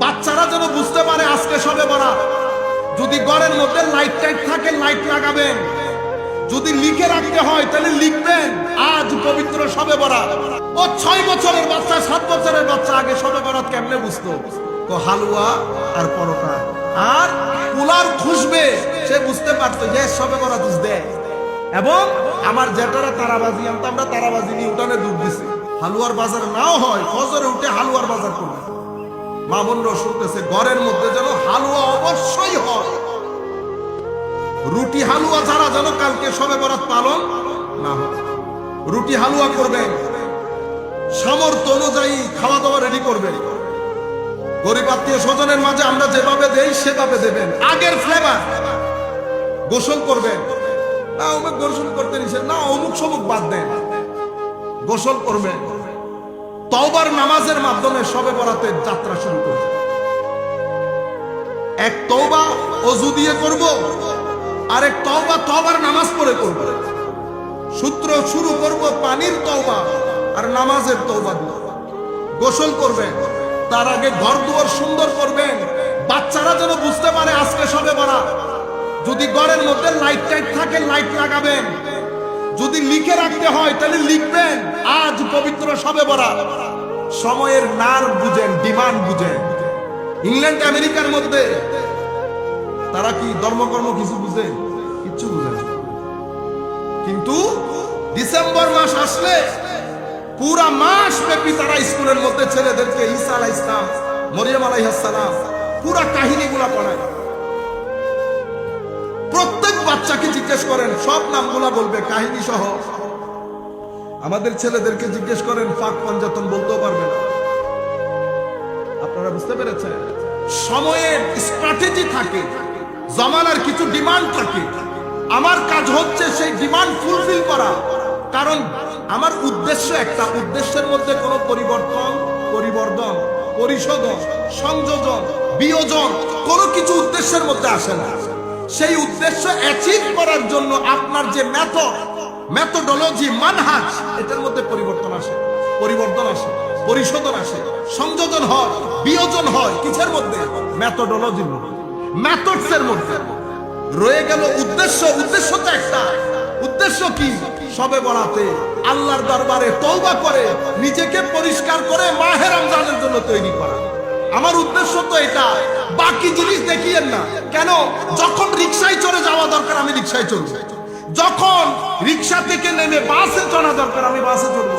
বাচ্চারা যেন বুঝতে পারে আজকে সবে বরাত। যদি ঘরের মধ্যে লাইট টাইট থাকে লাইট লাগাবেন, যদি লিখে রাখতে হয় তাহলে লিখবেন আজ পবিত্র সবে বরাত। ও 6 বছরের বাচ্চা 7 বছরের বাচ্চা আগে সবে বরাত কেমনে বুঝতো? তো হালুয়া আর পরোটা আর পোলার খুশবে সে বুঝতে পারতো যে সবে বরাত দেয়। এবং আমার জেঠারা তারাবাজি আনতো, আমরা তারাবাজি নিয়ে উঠানে ডুব দিছি। হালুয়ার বাজার নাও হয় ফজরে উঠে হালুয়ার বাজার করবে। মা বোনরা শুনতেছে ঘরের মধ্যে যেন হালুয়া অবশ্যই হয়। রুটি হালুয়া ছাড়া যেন কালকে সবে বরাত পালন না হয়। রুটি হালুয়া করবেন, সামর্থ্য অনুযায়ী খাওয়া দাওয়া রেডি করবেন। গরিব আত্মীয় স্বজনের মাঝে আমরা যেভাবে দেই সেভাবে দেবেন। আগের ফ্লেভার। গোসল করবেন না, অমুক গোসল করতে নিষেধ না, অমুক সমুক বাদ দেন, গোসল করবেন। তওবার নামাজের মাধ্যমে সবে বরাতের যাত্রা শুরু করব। এক তওবা ওযু দিয়ে করব, আরেক তওবা তওবার নামাজ পড়ে করব। সূত্র শুরু করব পানির তওবা আর নামাজের তওবা দিয়ে। গোসল করবেন, তার আগে ঘর দুয়ার সুন্দর করবেন। বাচ্চারা যেন বুঝতে পারে আজকে সবে বরাত। যদি ঘরের মধ্যে লাইট টাইট থাকে লাইট লাগাবেন, যদি লিখে রাখতে হয় তাহলে লিখবেন আজ পবিত্র সবে বরাত। সময়ের নার বুঝেন, ডিমান্ড বুঝেন। ইংল্যান্ড আমেরিকার মধ্যে তারা কি ধর্মকর্ম কিছু বুঝে? কিচ্ছু বুঝে না। কিন্তু ডিসেম্বর মাস আসলে পুরা মাস ব্যাপী তারা স্কুলের মধ্যে ছেলেদেরকে ঈসা আলাইহিস সালাম, মরিয়ম আলাইহিস সালাম পুরা কাহিনীগুলা পড়ায়। প্রত্যেক বাচ্চাকে জিজ্ঞেস করেন, সব নামগুলা বলবে কাহিনী সহ। আমাদের ছেলেদেরকে জিজ্ঞেস করেন, ফাঁক পঞ্জাতন বলতেও পারবে না। আপনারা বুঝতে পেরেছেন? সময়ের স্ট্র্যাটেজি থাকে, জামানার কিছু ডিমান্ড থাকে। আমার কাজ হচ্ছে সেই ডিমান্ড ফুলফিল করা। কারণ আমার উদ্দেশ্য একটা, উদ্দেশ্যের মধ্যে কোনো পরিবর্তন, পরিবর্ধন, পরিশোধন, সংযোজন, বিয়োজন কোনো কিছু উদ্দেশ্যের মধ্যে আসে না। সেই উদ্দেশ্য অ্যাচিভ করার জন্য আপনার যে মেথোডোলজি, মানহাজ, এটার মধ্যে পরিবর্তন আসে, পরিবর্তন আসে, পরিশোধন আসে, সংযোজন হয়, বিয়োজন হয়। কিসের মধ্যে? মেথোডোলজির মধ্যে, মেথডসের মধ্যে। রয়ে গেল উদ্দেশ্য। উদ্দেশ্য তো একটা। উদ্দেশ্য কি? সবে বরাতে আল্লাহর দরবারে তওবা করে নিজেকে পরিষ্কার করে মাহে রমজানের জন্য তৈরি করা। আমার উদ্দেশ্য তো এটা। বাকি জিনিস দেখিয়েন না। কেন? যখন রিকশায় চড়ে যাওয়া দরকার আমি রিকশায় চলবো, যখন রিকশা থেকে নেমে বাসে চড়া দরকার আমি বাসে চড়বো,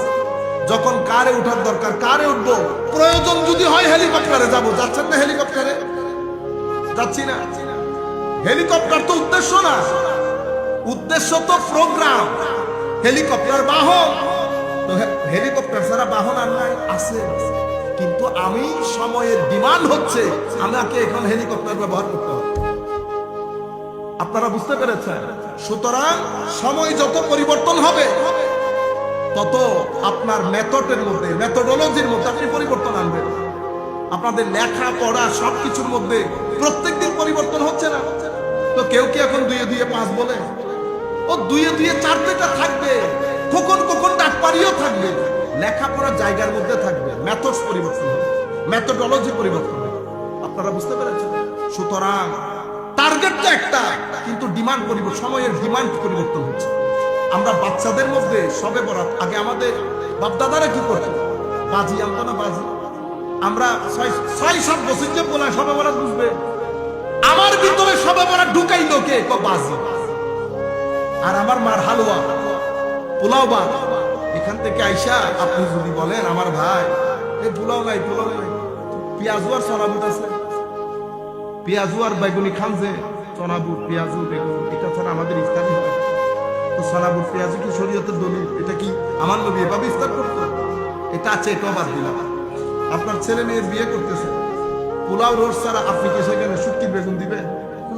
যখন কারে উঠার দরকার কারে উঠবো, প্রয়োজন যদি হয় হেলিকপ্টারে যাবো। যাচ্ছেন না হেলিকপ্টারে? যাচ্ছি না। হেলিকপ্টার তো উদ্দেশ্য না, উদ্দেশ্য তো প্রোগ্রাম। হেলিকপ্টার বাহন, তো হেলিকপ্টার ছাড়া বাহন আর নাই? আছে, কিন্তু আমি সময়ের ডিমান্ড হচ্ছে আমাকে এখন হেলিকপ্টার ব্যবহার করতে হবে। আপনারা বুঝতে পেরেছেন? সুতরাং সময় যত পরিবর্তন হবে তত আপনার মেথডের মধ্যে, মেথোডোলজির মধ্যে আপনি পরিবর্তন আনবেন। আপনাদের লেখা পড়া সবকিছুর মধ্যে প্রত্যেকদিন পরিবর্তন হচ্ছে না? তো কেউ কি এখন 2 2 5 বলে? ও 2 2 4 টা থাকবে, কখন ডাকপারিও থাকবে। লেখাপড়ার জায়গার মধ্যে থাকবে, মেথডস পরিবর্তন হবে, মেথোডোলজি পরিবর্তন হবে। আপনারা বুঝতে পেরেছেন? সুতরাং টার্গেট তো একটা, কিন্তু ডিমান্ড পরিবর্তন, সময়ের ডিমান্ড পরিবর্তন হচ্ছে। আমরা বাচ্চাদের মধ্যে সবে বরাত আগে আমাদের বাপদাদারা কি করতো? বাজি আনতো না? বাজি আমরা 6-7 বছর যে বলা সবে বরাত বুঝবে। আমার ভিতরে সবে বরাত ঢুকাইলো কে? বাজি। আর আমার মার হালুয়া, পোলাও বা এখান থেকে আইসা আপনি যদি বলেন আমার ভাই এই পোলাও নাই, পোলাও নাই, পেঁয়াজু আর চনাবুট আছে, পেঁয়াজু আর বেগুনি খান যে, চনাবুট পেঁয়াজু বেগুন, এটা ছাড়া আমাদের ইফতারি হয়। তো চনাবুট পেঁয়াজু কি শরীয়তের দলিল? এটা কি আমার নবী এভাবে ইফতার করতো? এটা আছে, এটাও বাদ দিলাম। আপনার ছেলে মেয়ের বিয়ে করতেছে, পোলাও রোজ ছাড়া আপনি কি সেখানে শুটকি বেগুন দিবেন?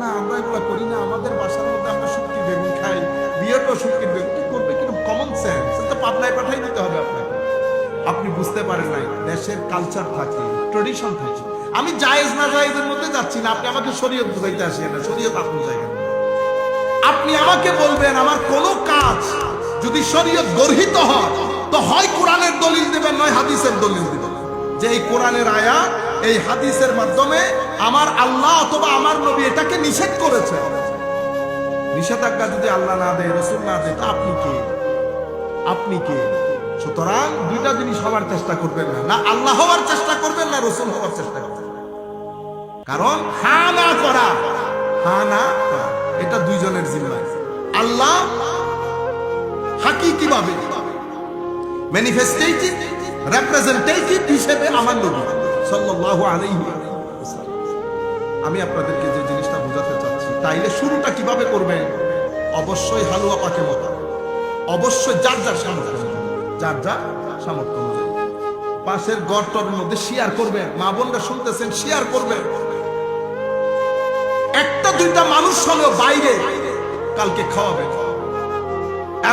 না, আমরা এগুলো করি না। আমাদের বাসার মধ্যে আমরা শুটকি বেগুন খাই, বিয়েটাও শুটকি বেগুন। কি করবে? কিন্তু কমন সেন্স, তো পাবনায় পাঠাই দিতে হবে আপনাকে। আপনি বুঝতে পারেন নাই, দেশের কালচার থাকে, ট্রেডিশন থাকে। আমি জায়েজ না জায়েজের মধ্যে যাচ্ছি না। আপনি আমাকে শরীয়ত বুঝাইতে আসেন না, শরীয়ত আপনার জায়গা। আপনি আমাকে বলবেন আমার কোন কাজ যদি শরীয়ত গর্হিত হয় তো হয় কোরআনের দলিল দেবেন, নয় হাদিসের দলিল দেবেন, যে এই কোরআনের আয়াত এই হাদিসের মাধ্যমে আমার আল্লাহ অথবা আমার নবী এটাকে নিষেধ করেছে। নিষেধাজ্ঞা যদি আল্লাহ না দেয়, রাসূল না দেয়, তা আপনি কে? আপনি কে? সুতরাং দুইটা জিনিস হওয়ার চেষ্টা করবেন না, না আল্লাহ হওয়ার চেষ্টা করবেন, না রাসূল হওয়ার চেষ্টা করবেন। কারণ হা না করা, হা না করা এটা দুইজনের জিম্মায়। আল্লাহ হাকিকিভাবে ম্যানিফেস্টেটিভ রিপ্রেজেন্টেটিভ হিসেবে আমার নবী সাল্লাল্লাহু আলাইহি ওয়াসাল্লাম। আমি আপনাদেরকে যে জিনিসটা বোঝাতে চাচ্ছি, তাইলে শুরুটা কিভাবে করবেন? অবশ্যই হালুয়া পাকে মতো, অবশ্যই যার যার সামর্থ্য, যার যার সামর্থ্য অনুযায়ী পাশের গড়টর মধ্যে শেয়ার করবেন। মা বোনরা শুনতেছেন, শেয়ার করবেন। একটা দুইটা মানুষ হলো বাইরে কালকে খাওয়াবেন,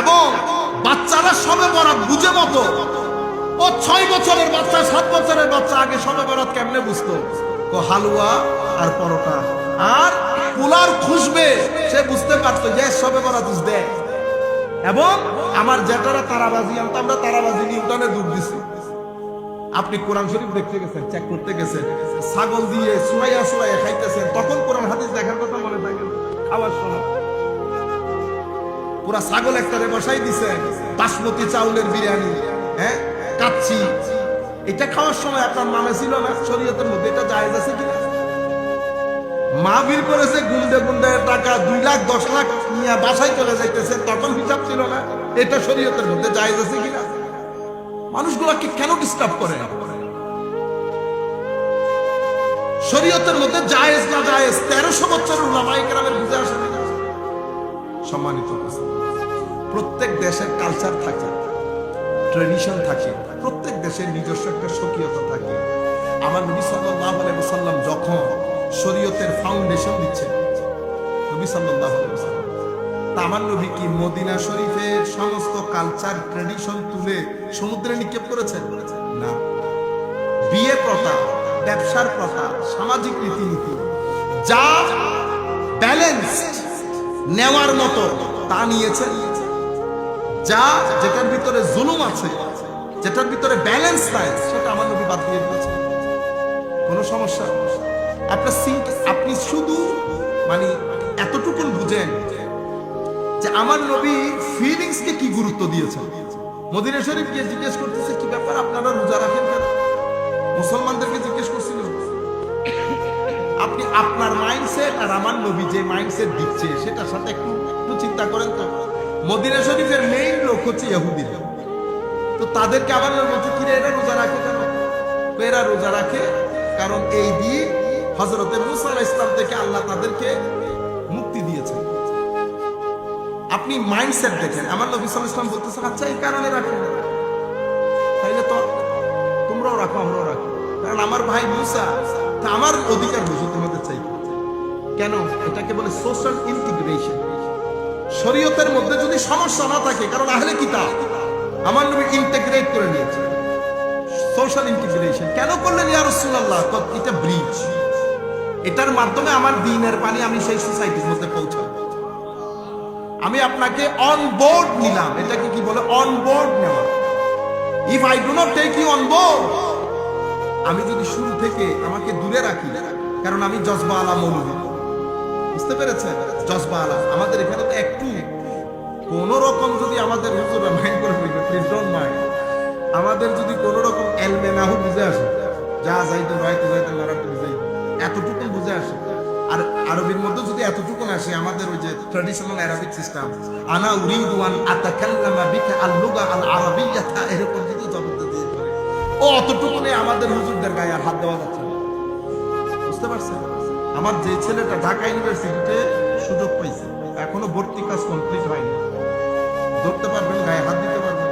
এবং বাচ্চারা সবে বরাত বুঝে মতো, ও 6 বছরের বাচ্চা 7 বছরের বাচ্চা আগে সবে বরাত কেমনে বুঝতো? ও হালুয়া আর পরোটা আর পোলার খুশবে, সে বুঝতে পারতো যে সবে বরাত দেয়। এবং আমার জেঠারা তারাবাজি আনতো, আমরা তারাবাজি নিয়ে উঠানে ডুব দিছি। আপনি কোরআন শরীফ দেখতে গেছেন, চেক করতে গেছেন, ছাগল দিয়ে সুরাইয়া সুরাইয়া খাইতেছেন, তখন কোরআন হাদিস দেখার কথা মনে থাকে খাওয়ার সময়। পুরা ছাগল একটারে বসাই দিছে, বাসমতি চাউলের বিরিয়ানি, হ্যাঁ কাচ্ছি, এটা খাওয়ার সময় আপনার মামে ছিল না শরীয়তের মধ্যে? এটা জায়েজ আছে কিনা? মা বীর করেছে গুন্ডে গুন্ডে টাকা 2 লাখ 10 লাখ নিয়ে বাসায় চলে যাইতেছে, তখন হিসাব ছিল না। এটা শরীয়তের মধ্যে জায়েজ আছে কিনা? মানুষগুলোকে কেন ডিস্টার্ব করে? শরীয়তের মধ্যে জায়েজ না জায়েজ 1300 বছরের উলামায়ে কেরামের বুঝে আসে না। সম্মানিত, প্রত্যেক দেশের কালচার থাকে, ট্রেডিশন থাকে, প্রত্যেক দেশের নিজস্ব একটা স্বকীয়তা থাকে। আমার নবী সাল্লাল্লাহু আলাইহি ওয়াসাল্লাম যখন শরীয়তের ফাউন্ডেশন দিচ্ছেন, নবী সাল্লাল্লাহু আলাইহি ওয়াসাল্লাম, তা আমার নবী কি মদিনা শরীফের সমস্ত কালচার ট্রেডিশন তুলে সমুদ্রে নিক্ষেপ করেছেন? না। বিয়ে প্রথা, ব্যবসার প্রথা, সামাজিক রীতিনীতি যা ব্যালেন্স নেওয়ার মতো তা নিয়েছেন। যা যেটার ভিতরে জুলুম আছে, যেটার ভিতরে ব্যালেন্স নাই, সেটা আমার নবী বাদ দিয়ে দিয়েছেন। কোনো সমস্যা? আপনি শুধু মানে এতটুকুন বুঝেন যে আমার নবী ফিলিংসকে কি গুরুত্ব দিয়েছেন। মদিনা শরীফ গিয়ে জিজ্ঞেস করতেছে, কি ব্যাপার আপনারা রোজা রাখেন কেন? মুসলমানদেরকে জিজ্ঞেস করছিল। আপনি আপনার মাইন্ডসেট আর আমার নবী যে মাইন্ডসেট দিচ্ছে সেটার সাথে একটু চিন্তা করেন তো। মদিনা শরীফের মেইন লোক হচ্ছে ইহুদিরা, তো তাদেরকে আবার বলছে কি রে এরা রোজা রাখে কেন? তো এরা রোজা রাখে কারণ এই দিন হযরতে মুসা আলাইহিস সালাম থেকে আল্লাহ তাদেরকে মুক্তি দিয়েছেন। আপনি মাইন্ডসেট দেখেন। আমার নবী সাল্লাল্লাহু আলাইহি ওয়াসাল্লাম বলতেছেন, আচ্ছা এই কারণে রাখেন, তাইলে তো তোমরাও রাখো আমরাও রাখি, কারণ আমার ভাই মুসা, তা আমার অধিকার বুঝো তোমাদের চাই কেন? এটাকে বলে সোশ্যাল ইন্টিগ্রেশন। শরীয়তের মধ্যে যদি সমস্যা না থাকে, কারণ আহলে কিতাব আমার নবী ইন্টিগ্রেট করে নিয়েছে। সোশ্যাল ইন্টিগ্রেশন কেন করলেন ইয়া রাসূলুল্লাহ? এটা ব্রিজ, এটার মাধ্যমে আমার দ্বীনের পানি আমি সেই সোসাইটির মধ্যে পৌঁছাবো। আমি আপনাকে অন বোর্ড নিলাম, এটাকে কি বলে? অন বোর্ড নেওয়া। If I do not take you on board, আমি যদি শুরু থেকে আমাকে দূরে রাখি, কারণ আমি জজবা আলা মৌলভী, বুঝতে পেরেছেন? জজবা আলা আমাদের এখানে তো একটু কোন রকম যদি আমাদের হুজুররা মাইন্ড করে ফেলবে, প্লিজ ডোন্ট মাইন্ড, আমাদের যদি কোন রকম এলমে নাহু বুঝে আসে, যা যাইতে রাইতে যাইতে লড়াইতে বুঝাই, এতটুকু বুঝে আসে, আর আরবির মধ্যে যদি এতটুকু আসে, আমাদের ওই যে ট্র্যাডিশনাল আরবিক সিস্টেম, আনা উরিদু আন আতাকাল্লামা বিকা আল-লুগা আল-আরাবিয়্যাতা, এরকম যদি জবাব দিয়ে করে, ও অতটুকু নেই আমাদের হুজুরদের গায়ে আর হাত দেওয়া যাচ্ছে না। বুঝতে পারছেন? আমার যে ছেলেটা ঢাকা ইউনিভার্সিটিতে সুযোগ পাইছে, এখনো ভর্তি কাজ কমপ্লিট হয়নি, ধরতে পারবেন, গায়ে হাত দিতে পারবেন,